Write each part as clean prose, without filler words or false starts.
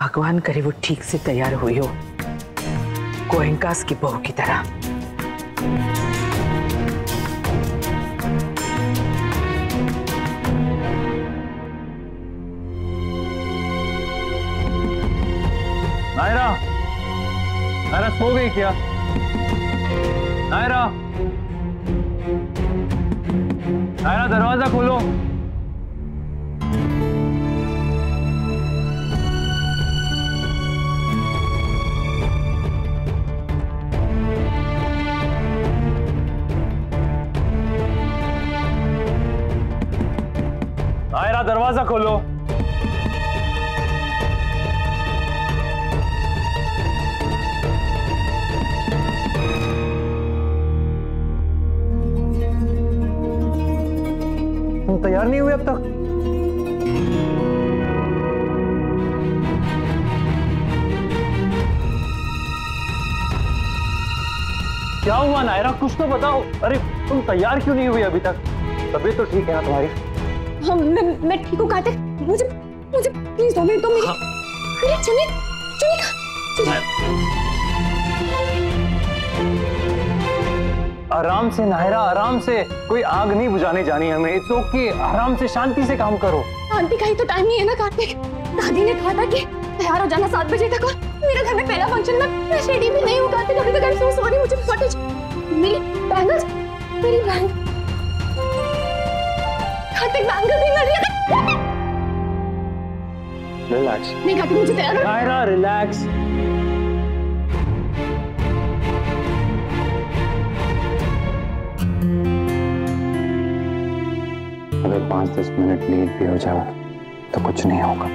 भगवान करे वो ठीक से तैयार हुई हो, गोयंकास की बहू की तरह। नायरा, नायरा सो गई क्या? नायरा, नायरा दरवाजा खोलो। नायरा दरवाजा खोलो। तुम तैयार नहीं हुए अब तक? क्या हुआ नायरा, कुछ तो बताओ। अरे तुम तैयार क्यों नहीं हुई अभी तक? तबीयत तो ठीक है ना तुम्हारी? हाँ, मैं ठीक हूँ कार्तिक। मुझे मुझे प्लीज 2 मिनट दो मेरी। अरे चुन्नी, चुन्नी कहाँ? आराम से नायरा, आराम से। कोई आग नहीं बुझाने जानी हमें। इट्स ओके, आराम से शांति से काम करो। शांति का ही तो टाइम नहीं है ना कार्तिक। दादी ने कहा था कि तैयार हो जाना 7 बजे तक, और मेरे घर में पहला फंक्शन में मैं रेडी भी नहीं हूँ कार्तिक। अभी तक आई एम सो सॉरी। मुझे फटेज, मेरी बैंगल्स, मेरी बैंगल, कार्तिक बैंगल भी मिल रही है। रिलैक्स। नहीं कार्तिक, मुझे तैयार हो। नायरा रिलैक्स। अगर 5-10 मिनट लेट भी हो जाओ तो कुछ नहीं होगा।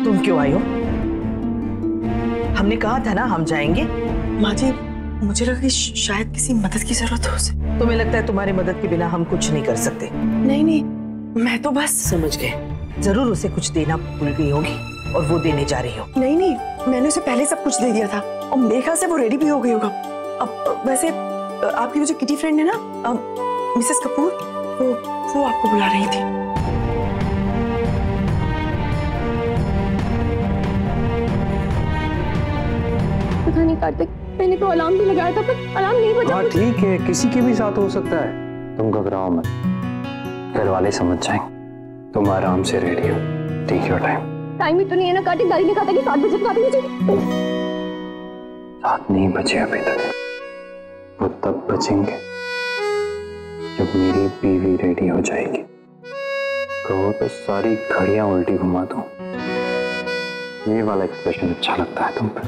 तुम क्यों आई हो? हमने कहा था ना हम जाएंगे। माँ जी, मुझे लगा कि शायद किसी मदद की जरूरत हो उसे। तुम्हें लगता है तुम्हारी मदद के बिना हम कुछ नहीं कर सकते? नहीं नहीं, मैं तो बस समझ गए। जरूर उसे कुछ देना भूल गई होगी और वो देने जा रही हो। नहीं नहीं, मैंने उसे पहले सब कुछ दे दिया था और मेरे ख्याल से वो रेडी भी हो गई होगा। अब वैसे आपकी वो जो किटी फ्रेंड है ना, मिसेस कपूर, वो आपको बुला रही थी। पता नहीं कार्तिक, मैंने तो अलार्म भी लगाया था पर अलार्म नहीं बजा। हाँ ठीक है, किसी के भी साथ हो सकता है। तुम घबराओ मत, घर वाले समझ जाएंगे। तुम आराम से रेडी हो। Take your time. टाइम ही तो नहीं है ना कार्तिक। दादी ने कहा था कि 7 बजे तक मुझे। 7 नहीं बजे अभी तक। वो तब बचेंगे जब मेरी बीवी रेडी हो जाएगी। कहो तो सारी घड़ियां उल्टी घुमा दूं। ये वाला एक्सप्रेशन अच्छा लगता है तुम पर।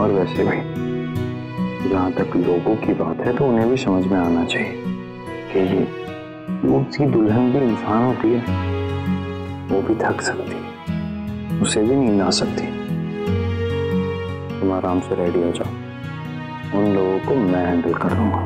और वैसे भी जहां तक लोगों की बात है तो उन्हें भी समझ में आना चाहिए कि उसकी दुल्हन भी इंसान होती है। वो भी थक सकती है, उसे भी नींद आ सकती है। तुम आराम से रेडी हो जाओ। उन लोगों को मैं हैंडल कर लूंगा।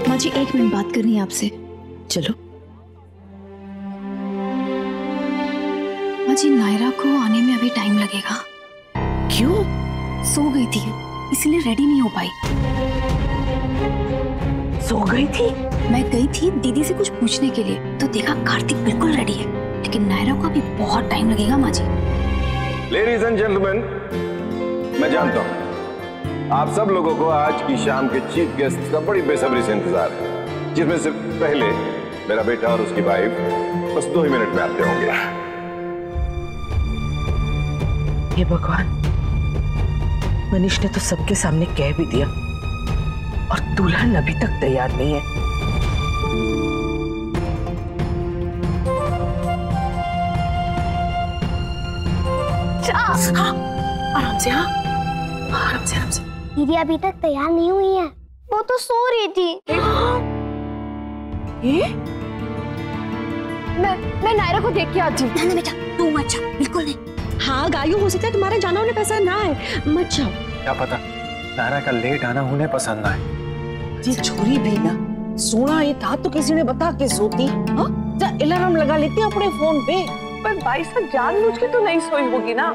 माँ जी 1 मिनट बात करनी है आपसे। चलो। माँ जी, नायरा को आने में अभी टाइम लगेगा। क्यों? सो गई थी इसलिए रेडी नहीं हो पाई। सो गई थी? मैं गई थी दीदी से कुछ पूछने के लिए तो देखा कार्तिक बिल्कुल रेडी है, लेकिन नायरा को अभी बहुत टाइम लगेगा। माँ जी। लेडीज एंड जेंटलमैन, मैं जानता हूँ आप सब लोगों को आज की शाम के चीफ गेस्ट का बड़ी बेसब्री से इंतजार है, जिसमें से पहले मेरा बेटा और उसकी वाइफ बस 2 ही मिनट में आते होंगे। हे भगवान, मनीष ने तो सबके सामने कह भी दिया और दुल्हन अभी तक तैयार नहीं है। हाँ, आराम से। हाँ, आराम से आराम से। दीदी अभी तक तैयार नहीं हुई है, वो तो सो रही थी। ये? मैं नायरा को देख के आती हूँ। नहीं बेटा, तू मत जा, बिल्कुल नहीं। हाँ गायू, हो सकता है तुम्हारा जाना उन्हें पसंद ना आए, मत जाओ। क्या पता नायरा का लेट आना उन्हें पसंद ना है। ये छोरी भी ना सोना ये था तो किसी ने बता के सोती। हाँ अलार्म लगा लेती अपने फोन पे। पर भाई साहब जानबूझ के तो नहीं सोई होगी ना,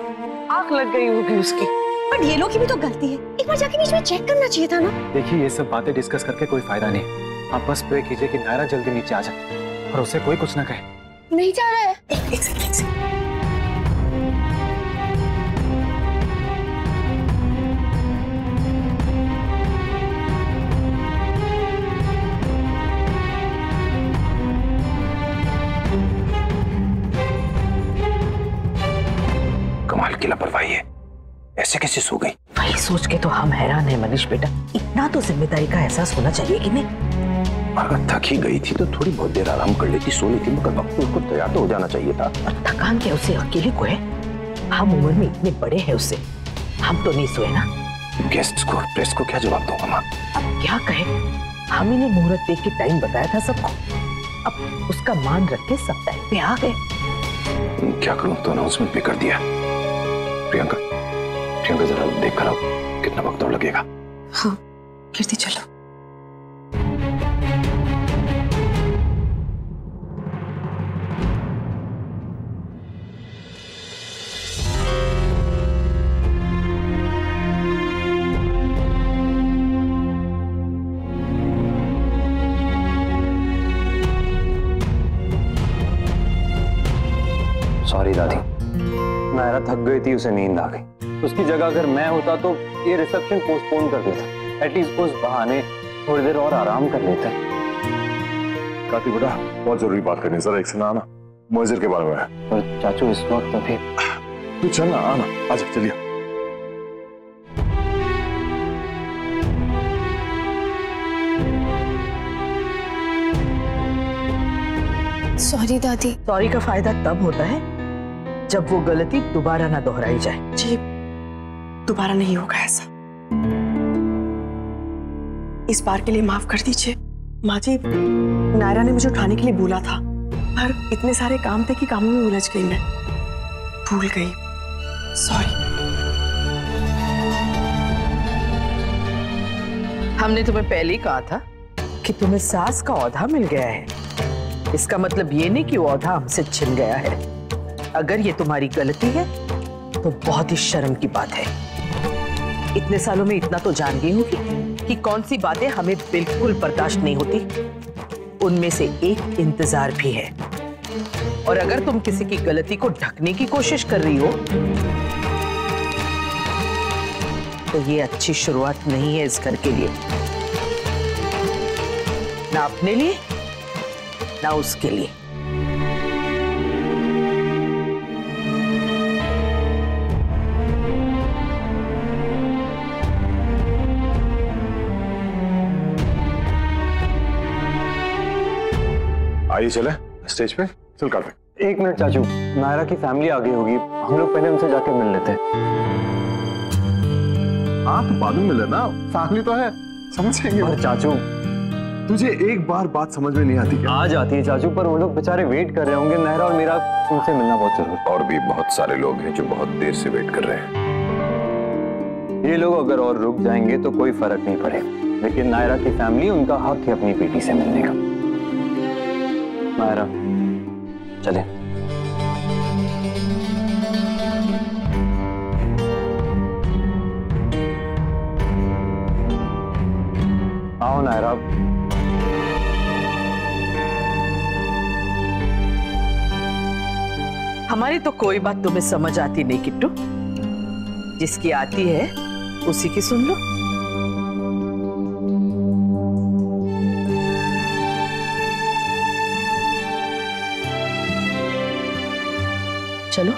आंख लग गई होगी उसकी। बट ये लोग की भी तो गलती है, एक बार जाके बीच में चेक करना चाहिए था ना। देखिए ये सब बातें डिस्कस करके कोई फायदा नहीं। आप बस प्रे कीजिए कि नायरा जल्दी नीचे आ जाए और उसे कोई कुछ ना कहे। नहीं जा रहा है। एक सेकंड। कमाल की लापरवाही है, ऐसे कैसे सो गई? वही सोच के तो हम हैरान है मनीष बेटा। इतना तो जिम्मेदारी का एहसास होना चाहिए कि नहीं। अगर थक ही गई थी तो थोड़ी बहुत देर आराम कर लेती, सो लेती, मगर वक्त उसको तैयार तो हो जाना चाहिए था। और थकान क्या उसे अकेले को है? हम उम्र में इतने बड़े हैं उससे, हम तो नहीं सोए ना। गेस्ट्स को प्रेस को क्या जवाब दूंगा माँ? अब क्या कहे, हम ही ने मुहूर्त देख के टाइम बताया था सबको। अब उसका मान रख के सब टाइम पे आ गए। क्या करूं, तो अनाउंसमेंट भी कर दिया। प्रियंका जरा देख कर आओ कितना वक्त और लगेगा। हाँ कीर्ति चलो। सॉरी दादी, नायरा थक गई थी, उसे नींद आ गई। उसकी जगह अगर मैं होता तो ये रिसेप्शन पोस्टपोन कर देता। एटलीस्ट उस बहाने थोड़ी देर और आराम कर लेते। काती बेटा बहुत जरूरी बात करनी, जरा एक से ना आना, मुअज्जिर के बारे में है। पर चाचू इस वक्त अभी। तू चल ना, आना, आजा चलिए। सॉरी दादी। सॉरी का फायदा तब होता है जब वो गलती दोबारा ना दोहराई जाए। जी दोबारा नहीं होगा ऐसा, इस बार के लिए माफ कर दीजिए। माँ जी नायरा ने मुझे उठाने के लिए बोला था, पर इतने सारे काम थे कि कामों में उलझ गई, मैं भूल गई। सॉरी। हमने तुम्हें पहले ही कहा था कि तुम्हें सास का औहदा मिल गया है। इसका मतलब ये नहीं कि वो औहदा हमसे छिन गया है। अगर ये तुम्हारी गलती है तो बहुत ही शर्म की बात है। इतने सालों में इतना तो जान गई होगी कि कौन सी बातें हमें बिल्कुल बर्दाश्त नहीं होती। उनमें से एक इंतजार भी है। और अगर तुम किसी की गलती को ढकने की कोशिश कर रही हो तो ये अच्छी शुरुआत नहीं है इस घर के लिए, ना अपने लिए ना उसके लिए। आइए चले स्टेज पे, चल कार्तिक। एक मिनट चाचू, नायरा की फैमिली आ गई होगी, हम लोग पहले उनसे जाके मिल लेते हैं। हाँ तो बाद में मिले ना, फैमिली तो है, समझ जाएंगे। और चाचू तुझे एक बार बात समझ में नहीं आती क्या? आ जाती है चाचू, पर वो लोग बेचारे वेट कर रहे होंगे। नायरा और मेरा उनसे मिलना बहुत जरूरी है। और भी बहुत सारे लोग हैं जो बहुत देर से वेट कर रहे हैं। ये लोग अगर और रुक जाएंगे तो कोई फर्क नहीं पड़ेगा, लेकिन नायरा की फैमिली, उनका हक है अपनी बेटी से मिलने का। नायरा चले। आओ नायरा। हमारी तो कोई बात तुम्हें समझ आती नहीं किट्टू, जिसकी आती है उसी की सुन लो। चलो